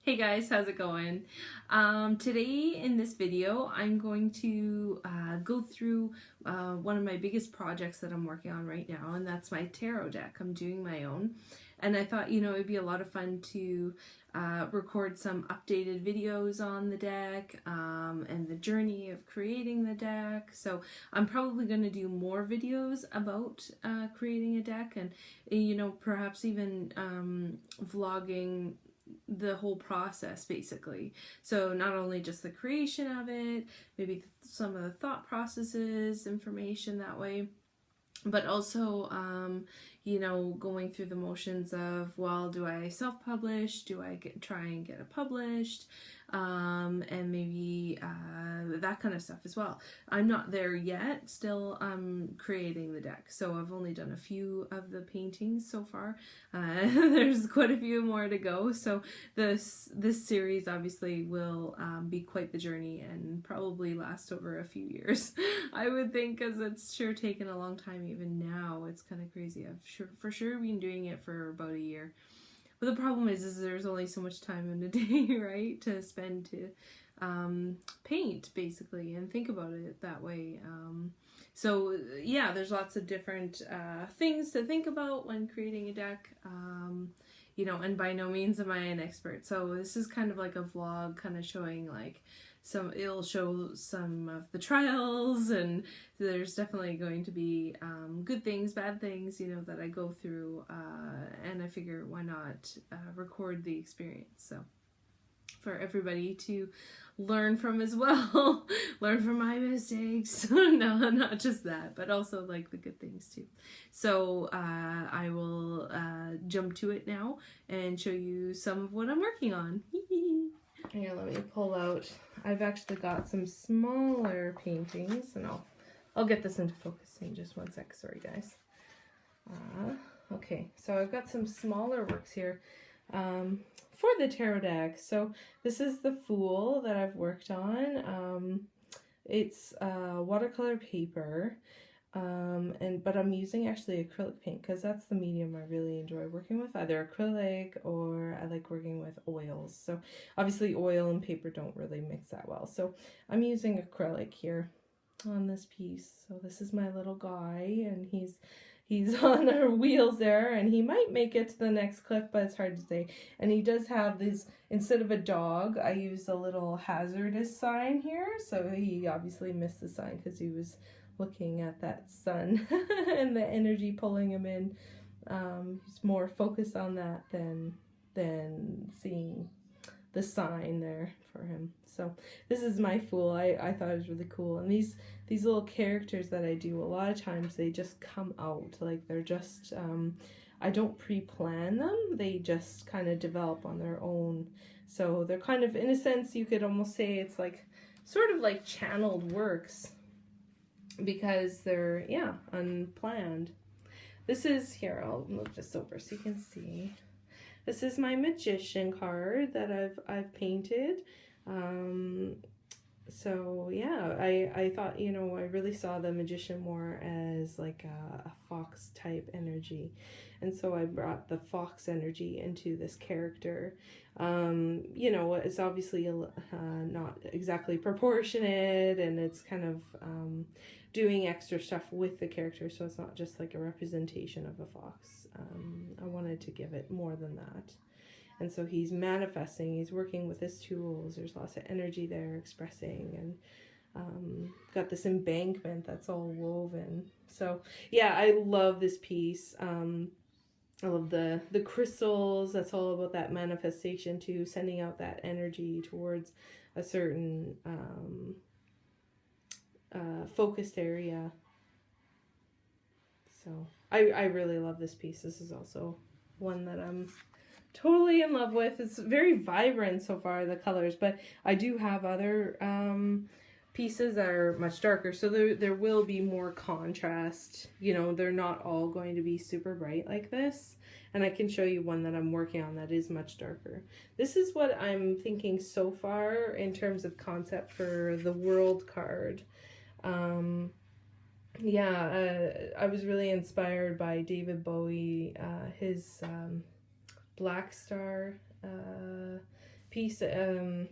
Hey guys, how's it going? Today in this video, I'm going to go through one of my biggest projects that I'm working on right now, and that's my tarot deck. I'm doing my own, and I thought, it'd be a lot of fun to record some updated videos on the deck and the journey of creating the deck. So I'm probably going to do more videos about creating a deck and, perhaps even vlogging the whole process basically. So not only just the creation of it, maybe some of the thought processes, information that way, but also going through the motions of, well, do I self-publish, do I try and get it published, and maybe that kind of stuff as well. I'm not there yet, still creating the deck, so I've only done a few of the paintings so far. There's quite a few more to go, so this series obviously will be quite the journey and probably last over a few years, I would think, because it's sure taken a long time. Even now it's kind of crazy. I've for sure been doing it for about a year. But the problem is there's only so much time in a day, right, to spend to paint, basically, and think about it that way. So yeah, there's lots of different things to think about when creating a deck, and by no means am I an expert. So this is kind of like a vlog, kind of showing like it'll show some of the trials, and there's definitely going to be good things, bad things, that I go through, and I figure why not record the experience, so for everybody to learn from as well. Learn from my mistakes. No, not just that, but also like the good things too. So I will jump to it now and show you some of what I'm working on. Here, let me pull out. I've actually got some smaller paintings, and I'll get this into focus in just one sec. Sorry, guys. Okay, so I've got some smaller works here for the tarot deck. So this is the Fool that I've worked on. It's watercolor paper. But I'm using actually acrylic paint because that's the medium I really enjoy working with, either acrylic or I like working with oils. So obviously oil and paper don't really mix that well. So I'm using acrylic here on this piece. So this is my little guy, and he's on our wheels there, and he might make it to the next cliff, but it's hard to say. And he does have these, instead of a dog, I used a little hazardous sign here. So he obviously missed the sign because he was looking at that sun and the energy pulling him in. He's more focused on that than seeing the sign there for him. So this is my Fool. I thought it was really cool. And these little characters that I do, a lot of times they just come out. Like they're just, I don't pre-plan them. They just kind of develop on their own. So they're kind of, in a sense, you could almost say it's like, sort of like channeled works, because they're, yeah, unplanned. This is, here, I'll move this over so you can see. This is my Magician card that I've painted. So yeah, I thought, I really saw the Magician more as like a fox type energy. And so I brought the fox energy into this character. It's obviously not exactly proportionate, and it's kind of doing extra stuff with the character, so it's not just like a representation of a fox. I wanted to give it more than that. And so he's manifesting, he's working with his tools, there's lots of energy there expressing, and got this embankment that's all woven. So yeah, I love this piece. I love the crystals. That's all about that manifestation too, sending out that energy towards a certain focused area. So I really love this piece. This is also one that I'm totally in love with. It's very vibrant so far, the colors, but I do have other pieces that are much darker, so there will be more contrast. They're not all going to be super bright like this, and I can show you one that I'm working on that is much darker. This is what I'm thinking so far in terms of concept for the World card. I was really inspired by David Bowie, his Black Star piece at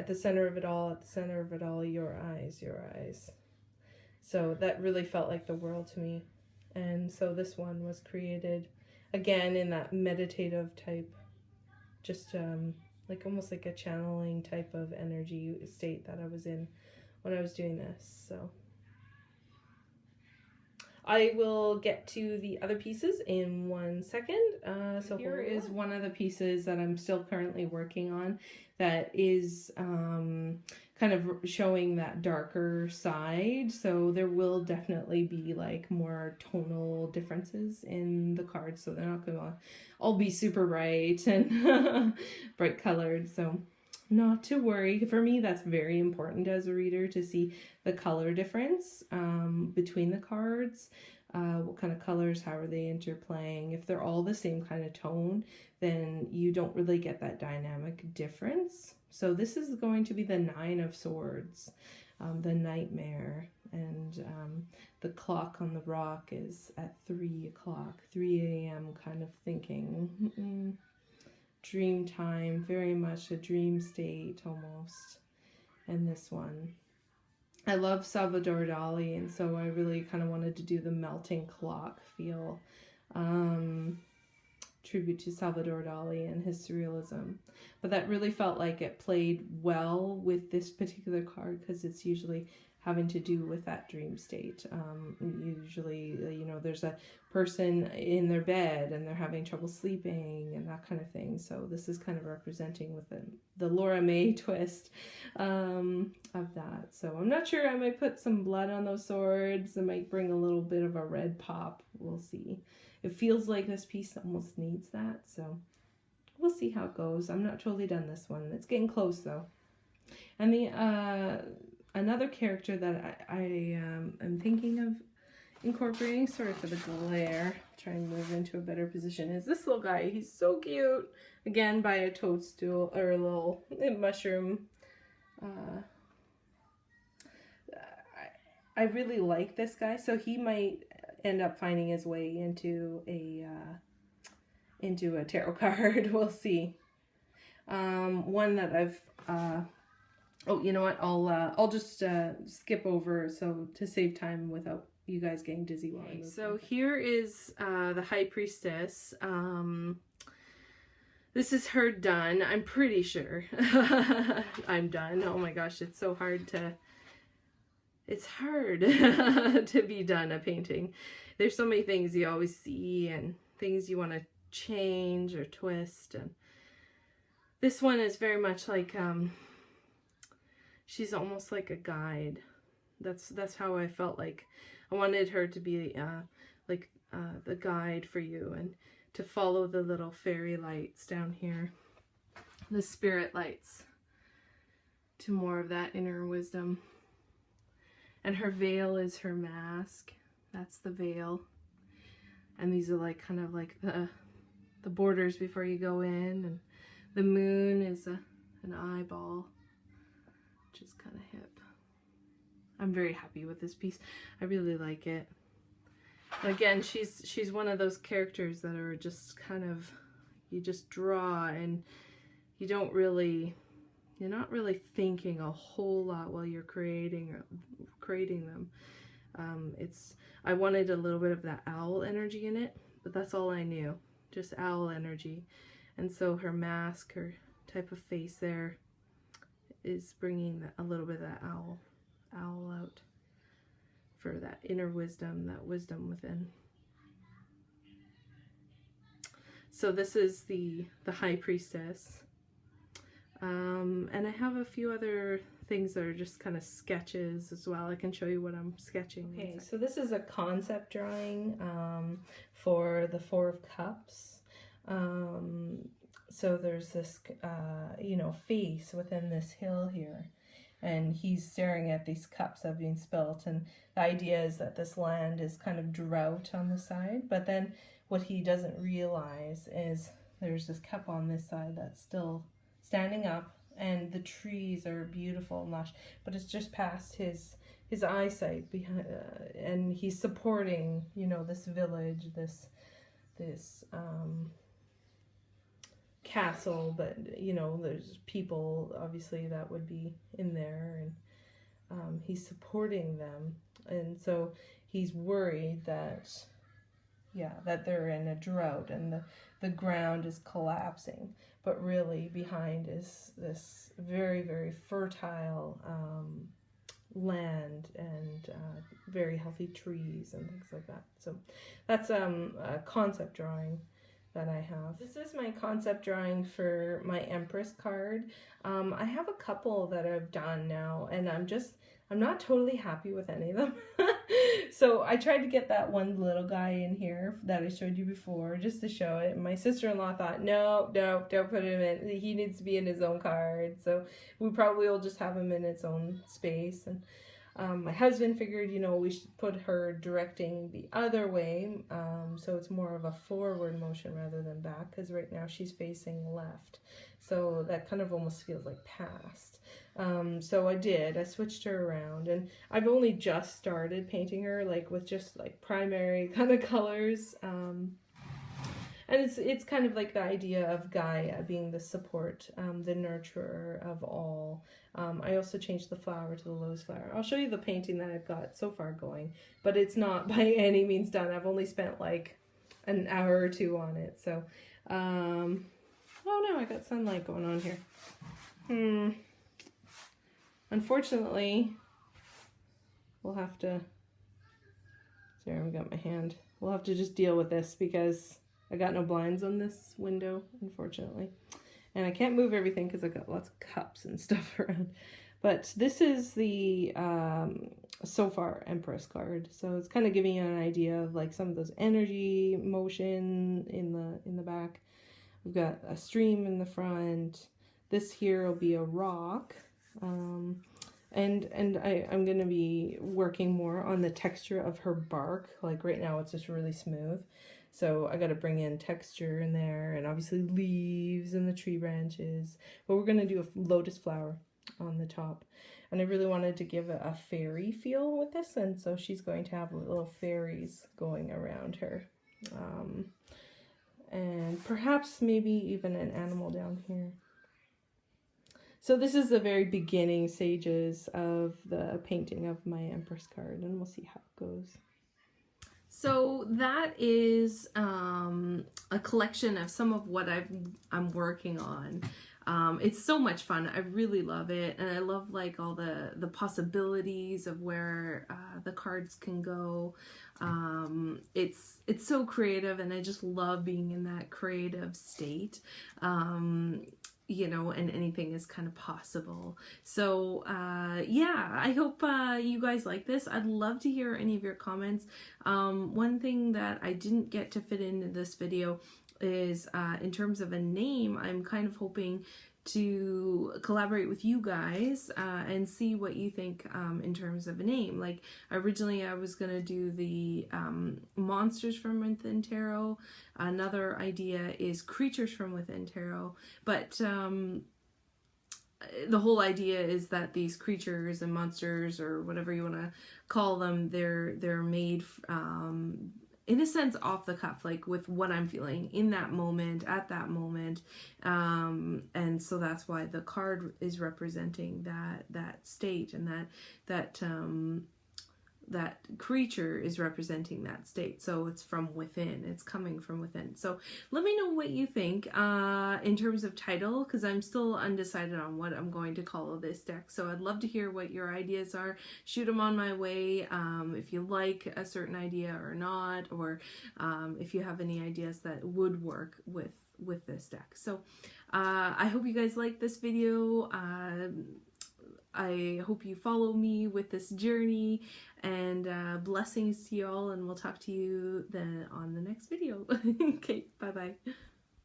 the center of it all, your eyes, your eyes. So that really felt like the world to me. And so this one was created again in that meditative type, just like almost like a channeling type of energy state that I was in when I was doing this. So I will get to the other pieces in 1 second. So here is one of the pieces that I'm still currently working on that is kind of showing that darker side. So there will definitely be like more tonal differences in the cards. So they're not going to all be super bright and bright colored. So not to worry. For me, that's very important as a reader to see the color difference between the cards. What kind of colors, how are they interplaying? If they're all the same kind of tone, then you don't really get that dynamic difference. So this is going to be the 9 of Swords, the Nightmare, and the clock on the rock is at 3 o'clock, 3 a.m. kind of thinking. Dream time, very much a dream state almost. And this one, I love Salvador Dali, and so I really kind of wanted to do the melting clock feel. Tribute to Salvador Dali and his surrealism. But that really felt like it played well with this particular card because it's usually having to do with that dream state. Usually, you know, there's a person in their bed and they're having trouble sleeping and that kind of thing. So this is kind of representing with the Laura May twist of that. So I'm not sure. I might put some blood on those swords. It might bring a little bit of a red pop. We'll see. It feels like this piece almost needs that. So we'll see how it goes. I'm not totally done this one. It's getting close though. And the another character that I am thinking of incorporating, sorry for the glare, try and move into a better position, is this little guy. He's so cute. Again, by a toadstool, or a little mushroom. I really like this guy, so he might end up finding his way into a tarot card. We'll see. One that I've oh, you know what? I'll just skip over so to save time without you guys getting dizzy while I move. So here is the High Priestess. This is her done. I'm pretty sure I'm done. Oh my gosh, it's so hard to. It's hard to be done a painting. There's so many things you always see and things you want to change or twist, and this one is very much like she's almost like a guide. That's how I felt like I wanted her to be like the guide for you, and to follow the little fairy lights down here, the spirit lights, to more of that inner wisdom. And her veil is her mask. That's the veil. And these are like kind of like the borders before you go in. And the moon is an eyeball, which is kind of hip. I'm very happy with this piece. I really like it. Again, she's one of those characters that are just kind of, you just draw and you don't really, you're not really thinking a whole lot while you're creating them. I wanted a little bit of that owl energy in it, but that's all I knew, just owl energy. And so her mask, her type of face there is bringing a little bit of that owl out for that inner wisdom, that wisdom within. So this is the High Priestess. And I have a few other things that are just kind of sketches as well. I can show you what I'm sketching. Okay, so this is a concept drawing for the 4 of Cups. So there's this, you know, face within this hill here. And he's staring at these cups that have been spilt. And the idea is that this land is kind of drought on the side. But then what he doesn't realize is there's this cup on this side that's still standing up, and the trees are beautiful and lush, but it's just past his eyesight behind, and he's supporting, you know, this village, this castle, but you know, there's people obviously that would be in there, and he's supporting them, and so he's worried that, yeah, that they're in a drought and the ground is collapsing, but really behind is this very, very fertile land and very healthy trees and things like that. So that's a concept drawing that I have. This is my concept drawing for my Empress card. I have a couple that I've done now, and I'm not totally happy with any of them. So I tried to get that one little guy in here that I showed you before just to show it. And my sister-in-law thought, no, don't put him in. He needs to be in his own card. So we probably will just have him in its own space. And my husband figured, you know, we should put her directing the other way, so it's more of a forward motion rather than back, because right now she's facing left. So that kind of almost feels like past. So I switched her around, and I've only just started painting her, like with just like primary kind of colors. And it's kind of like the idea of Gaia being the support, the nurturer of all. I also changed the flower to the lotus flower. I'll show you the painting that I've got so far going, but it's not by any means done. I've only spent like an hour or two on it. So, oh no, I got sunlight going on here. Unfortunately, we'll have to, sorry, I've got my hand. We'll have to just deal with this because I got no blinds on this window, unfortunately. And I can't move everything because I've got lots of cups and stuff around. But this is the so far Empress card. So it's kind of giving you an idea of like some of those energy motion in the back. We've got a stream in the front. This here will be a rock. And I'm going to be working more on the texture of her bark. Like right now it's just really smooth. So I got to bring in texture in there, and obviously leaves and the tree branches. But we're going to do a lotus flower on the top. And I really wanted to give a fairy feel with this, and so she's going to have little fairies going around her. And perhaps maybe even an animal down here. So this is the very beginning stages of the painting of my Empress card, and we'll see how it goes. So that is a collection of some of what I'm working on. It's so much fun. I really love it, and I love like all the possibilities of where the cards can go. It's so creative, and I just love being in that creative state. You know, and anything is kind of possible. So yeah, I hope you guys like this. I'd love to hear any of your comments. One thing that I didn't get to fit into this video is in terms of a name, I'm kind of hoping to collaborate with you guys and see what you think in terms of a name. Like originally I was gonna do the Monsters from Within Tarot. Another idea is Creatures from Within Tarot, but the whole idea is that these creatures and monsters, or whatever you want to call them, they're made in a sense off the cuff, like with what I'm feeling in that moment, at that moment. And so that's why the card is representing that state, and that creature is representing that state. So it's from within, it's coming from within. So let me know what you think in terms of title, because I'm still undecided on what I'm going to call this deck. So I'd love to hear what your ideas are. Shoot them on my way if you like a certain idea or not, or if you have any ideas that would work with this deck. So I hope you guys like this video. I hope you follow me with this journey, and blessings to you all, and we'll talk to you then on the next video. Okay, bye-bye.